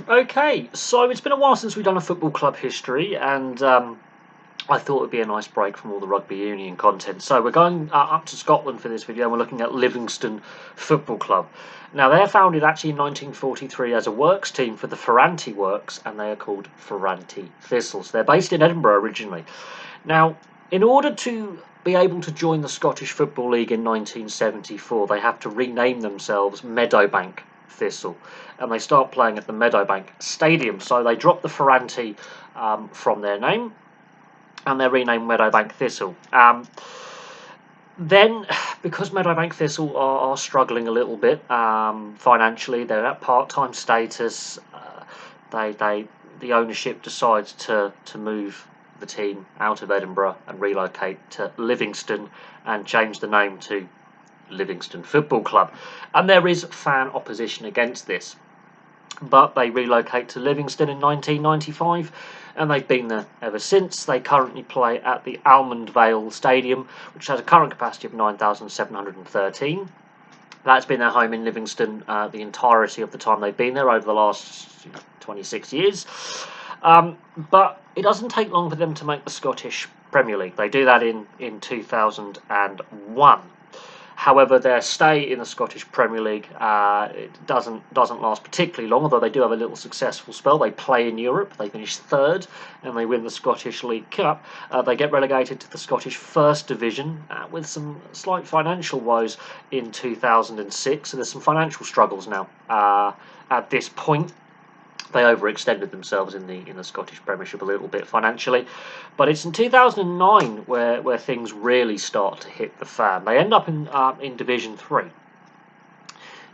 Okay, so it's been a while since we've done a football club history, and I thought it would be a nice break from all the rugby union content. So we're going up to Scotland for this video, and we're looking at Livingston Football Club. Now, they're founded actually in 1943 as a works team for the Ferranti works, and they are called Ferranti Thistle. So they're based in Edinburgh originally. Now, in order to be able to join the Scottish Football League in 1974, they have to rename themselves Meadowbank Thistle, and they start playing at the Meadowbank Stadium. So they drop the Ferranti from their name, and they're renamed Meadowbank Thistle. Then, because Meadowbank Thistle are struggling a little bit financially, they're at part-time status. The ownership decides to move the team out of Edinburgh and relocate to Livingston and change the name to Livingston Football Club. And there is fan opposition against this, but they relocate to Livingston in 1995, and they've been there ever since. They currently play at the Almond Vale Stadium, which has a current capacity of 9,713. That's been their home in Livingston the entirety of the time they've been there over the last 26 years. But it doesn't take long for them to make the Scottish Premier League. They do that in 2001. However, their stay in the Scottish Premier League it doesn't last particularly long, although they do have a little successful spell. They play in Europe, they finish third, and they win the Scottish League Cup. They get relegated to the Scottish First Division with some slight financial woes in 2006, so there's some financial struggles now at this point. They overextended themselves in the Scottish Premiership a little bit financially, but it's in 2009 where things really start to hit the fan. They end up in Division 3.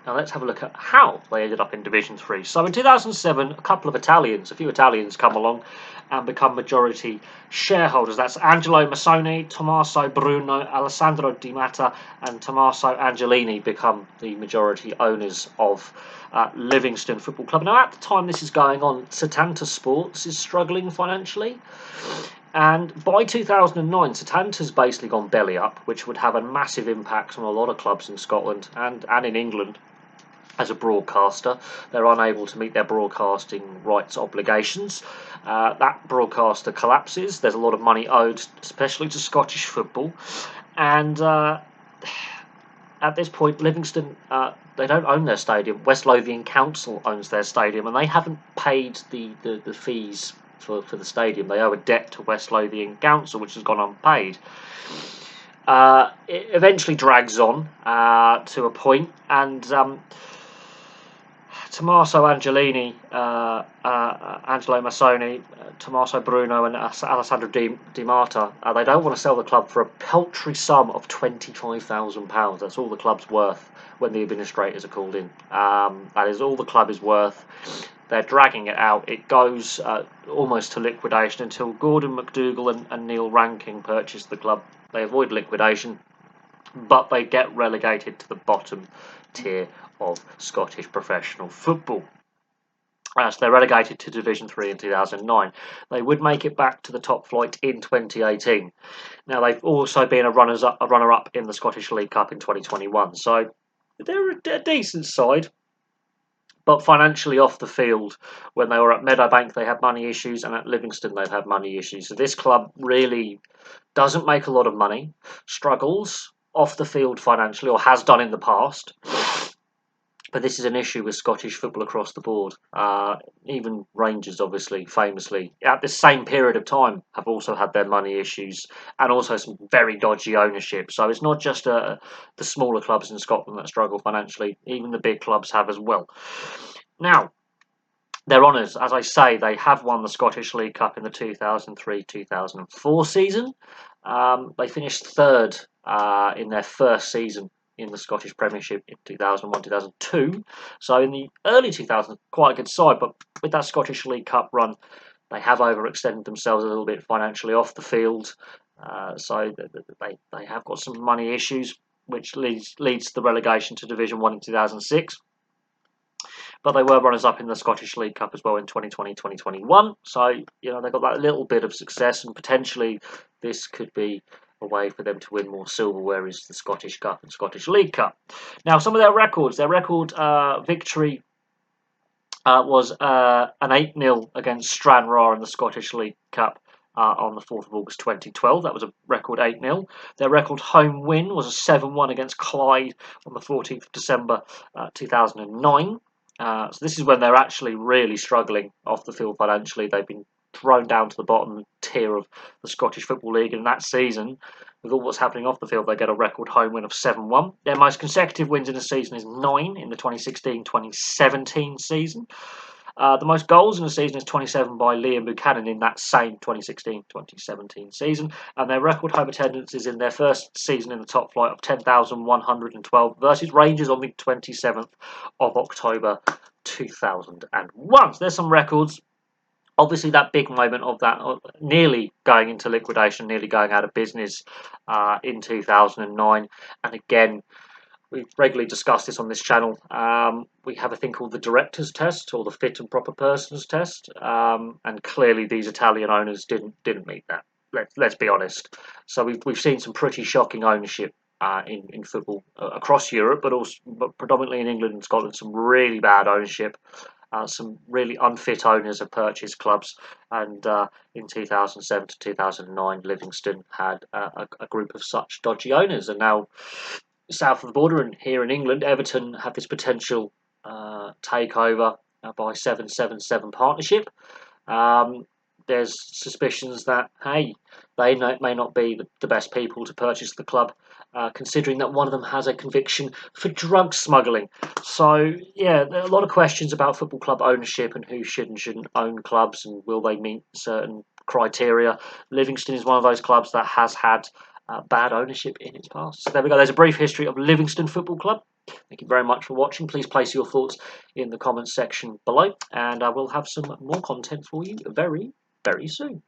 Now let's have a look at how they ended up in Division 3. So in 2007, a few Italians come along and become majority shareholders. That's Angelo Massoni, Tommaso Bruno, Alessandro Di Matta and Tommaso Angelini become the majority owners of Livingston Football Club. Now at the time this is going on, Setanta Sports is struggling financially. And by 2009, Setanta's basically gone belly up, which would have a massive impact on a lot of clubs in Scotland and in England. As a broadcaster, they're unable to meet their broadcasting rights obligations. That broadcaster collapses. There's a lot of money owed, especially to Scottish football. And at this point, Livingston, they don't own their stadium. West Lothian Council owns their stadium, and they haven't paid the fees for the stadium. They owe a debt to West Lothian Council, which has gone unpaid. It eventually drags on to a point, and Tommaso Angelini, Angelo Massoni, Tommaso Bruno and Alessandro Di Matta, they don't want to sell the club for a paltry sum of £25,000. That's all the club's worth when the administrators are called in. That is all the club is worth. They're dragging it out. It goes almost to liquidation until Gordon McDougall and Neil Rankin purchase the club. They avoid liquidation, but they get relegated to the bottom tier of Scottish professional football. So they're relegated to Division 3 in 2009. They would make it back to the top flight in 2018. Now they've also been a runner-up in the Scottish League Cup in 2021. So they're a decent side. But financially off the field, when they were at Meadowbank, they had money issues, and at Livingston, they've had money issues. So this club really doesn't make a lot of money, struggles off the field financially, or has done in the past. But this is an issue with Scottish football across the board. Even Rangers, obviously, famously, at the same period of time, have also had their money issues and also some very dodgy ownership. So it's not just the smaller clubs in Scotland that struggle financially. Even the big clubs have as well. Now, their honours, as I say, they have won the Scottish League Cup in the 2003-2004 season. They finished third in their first season in the Scottish Premiership in 2001-2002. So in the early 2000s, quite a good side, but with that Scottish League Cup run, they have overextended themselves a little bit financially off the field. So they have got some money issues, which leads to the relegation to Division 1 in 2006. But they were runners-up in the Scottish League Cup as well in 2020-2021. So, they got that little bit of success, and potentially this could be a way for them to win more silverware is the Scottish Cup and Scottish League Cup. Now, some of their record victory was an 8-0 against Stranraer in the Scottish League Cup on the 4th of August 2012. That was a record 8-0. Their record home win was a 7-1 against Clyde on the 14th of December 2009. So this is when they're actually really struggling off the field financially. They've been thrown down to the bottom tier of the Scottish Football League, and in that season, with all what's happening off the field, they get a record home win of 7-1. Their most consecutive wins in a season is 9 in the 2016-2017 season. The most goals in a season is 27 by Liam Buchanan in that same 2016-2017 season, and their record home attendance is in their first season in the top flight of 10,112 versus Rangers on the 27th of October 2001. So there's some records. Obviously, that big moment of that nearly going into liquidation, nearly going out of business in 2009, and again, we've regularly discussed this on this channel. We have a thing called the director's test or the fit and proper persons test, and clearly these Italian owners didn't meet that. Let's be honest. So we've seen some pretty shocking ownership in football across Europe, but predominantly in England and Scotland, some really bad ownership. Some really unfit owners have purchased clubs, and in 2007 to 2009, Livingston had a group of such dodgy owners, and now south of the border and here in England, Everton have this potential takeover by 777 Partnership. There's suspicions that, hey, they may not be the best people to purchase the club, considering that one of them has a conviction for drug smuggling. So, yeah, there are a lot of questions about football club ownership and who should and shouldn't own clubs and will they meet certain criteria. Livingston is one of those clubs that has had bad ownership in its past. So there we go. There's a brief history of Livingston Football Club. Thank you very much for watching. Please place your thoughts in the comments section below, and I will have some more content for you very, very soon.